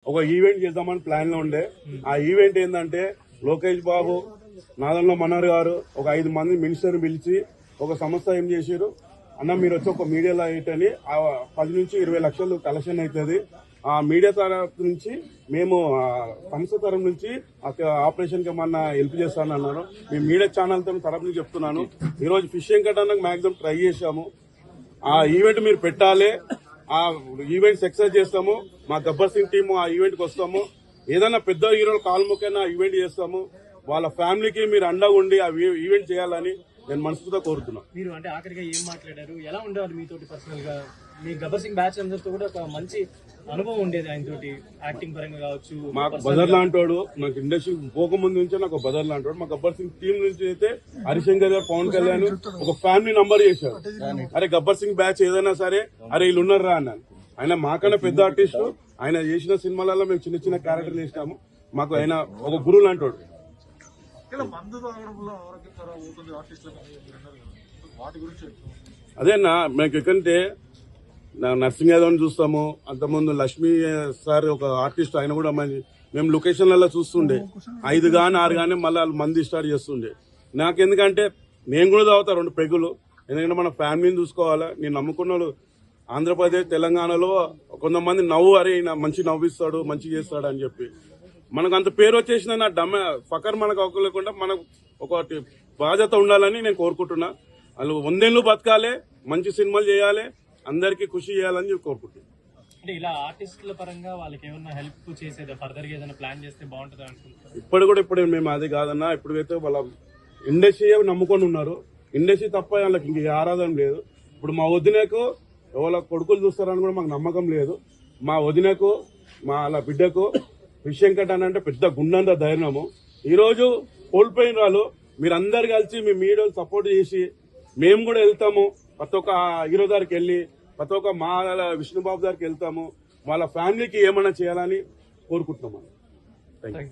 ఒక ఈవెంట్ చేద్దామని ప్లాన్ లో ఉండే. ఆ ఈవెంట్ ఏంటంటే లోకేష్ బాబు, నాదంలో మనోహర్ గారు ఒక 5 మంది మినిస్టర్ పిలిచి ఒక సంస్థ ఏం చేశారు, అన్న మీరు వచ్చి ఒక మీడియాలో అయ్యని 10 నుంచి 20 లక్షలు కలెక్షన్ అవుతుంది. ఆ మీడియా తరఫు నుంచి మేము సంస్థ తరఫు నుంచి ఆపరేషన్ కి ఏమన్నా హెల్ప్ చేస్తానన్నారు. మీ మీడియా ఛానల్ తరఫు నుంచి చెప్తున్నాను. ఈ రోజు ఫిషింగ్ కట్టడానికి మాక్సిమం ట్రై చేశాము. ఆ ఈవెంట్ మీరు పెట్టాలి, ఆ ఈవెంట్ సక్సెస్ చేస్తాము. మా గబ్బర్ సింగ్ టీము ఆ ఈవెంట్ కి వస్తాము. ఏదైనా పెద్ద హీరోలు కాల్ముకైనా ఈవెంట్ చేస్తాము. వాళ్ళ ఫ్యామిలీకి మీరు అండగా ఉండి ఆ ఈవెంట్ చేయాలని నేను మనసుతో కోరుతున్నాను. మీరు అంటే ఆఖరిగా ఏం మాట్లాడారు, ఎలా ఉండేవారు మీతోటి పర్సనల్ గా? మీ గబ్బర్ సింగ్ బ్యాచ్ అందరితో కూడా ఒక మంచి అనుభవం ఉండేది ఆయన తోటి, యాక్టింగ్ పరంగా కావచ్చు. మాకు బదర్ లాంటోడు, నాకు ఇండస్ట్రీ పోకముందు నుంచే నాకు బదర్ లాంటోడు. మా గబ్బర్ సింగ్ టీం నుంచి అయితే హరిశంకర్ గారు, పవన్ కళ్యాణ్ ఒక ఫ్యామిలీ నంబర్ చేశారు. అరే గబ్బర్ సింగ్ బ్యాచ్ ఏదైనా సరే, అరే వీళ్ళు ఉన్నారా అన్నాను. ఆయన మాకన్నా పెద్ద ఆర్టిస్టు. ఆయన చేసిన సినిమాలలో మేము చిన్న చిన్న క్యారెక్టర్లు చేసినాము. మాకు ఆయన ఒక గురువు లాంటోడు. అదేనా మీకు ఎక్కడంటే నర్సింగ్ యాదవ్ చూస్తాము. అంతకుముందు లక్ష్మీ సార్ ఒక ఆర్టిస్ట్, ఆయన కూడా మేము లొకేషన్లలో చూస్తుండే 5 గాని 6 గాని మళ్ళీ మంది స్టార్ట్ చేస్తుండే. నాకెందుకంటే నేను కూడా తాగుతా 2 పెగులు. ఎందుకంటే మన ఫ్యామిలీని చూసుకోవాలా. నేను నమ్ముకున్న వాళ్ళు ఆంధ్రప్రదేశ్ తెలంగాణలో కొంతమంది అరే మంచి నవ్విస్తాడు, మంచి చేస్తాడు అని చెప్పి మనకు అంత పేరు వచ్చేసిన నా ఫకర్ మనకు అవ్వలేకుండా మనకు ఒకటి బాధ్యత ఉండాలని నేను కోరుకుంటున్నా. వాళ్ళు 100 ఏళ్ళు బతకాలి, మంచి సినిమాలు చేయాలి, అందరికీ ఖుషి చేయాలని కోరుకుంటున్నాను. అంటే ఇలా ఆర్టిస్టుల పరంగా వాళ్ళకి ఏమన్నా హెల్ప్ చేసేదా, ఫర్దర్ గా ఏదైనా ప్లాన్ చేస్తే బాగుంటుంది అనుకుంటున్నాను. ఇప్పుడు మేము అది కాదన్నా. ఇప్పుడైతే వాళ్ళ ఇండస్ట్రీ నమ్ముకొని ఉన్నారు. ఇండస్ట్రీ తప్ప వాళ్ళకి ఇంక ఆరాధన లేదు. ఇప్పుడు మా వదినకు ఎవరి కొడుకులు చూస్తారని కూడా మాకు నమ్మకం లేదు. మా వదినకు, మా అలా బిడ్డకు ఫిషింగ్ కట్ అని అంటే పెద్ద గుండంత ధైర్యము. ఈ రోజు కోల్పోయిన వాళ్ళు మీరందరు కలిసి మీ మీడియాలు సపోర్ట్ చేసి మేము కూడా వెళ్తాము. ప్రతి ఒక్క హీరో దగ్గరికి వెళ్ళి, ప్రతి ఒక్క మా విష్ణుబాబు దగ్గరికి వెళ్తాము. వాళ్ళ ఫ్యామిలీకి ఏమైనా చేయాలని కోరుకుంటున్నాము. Thank you.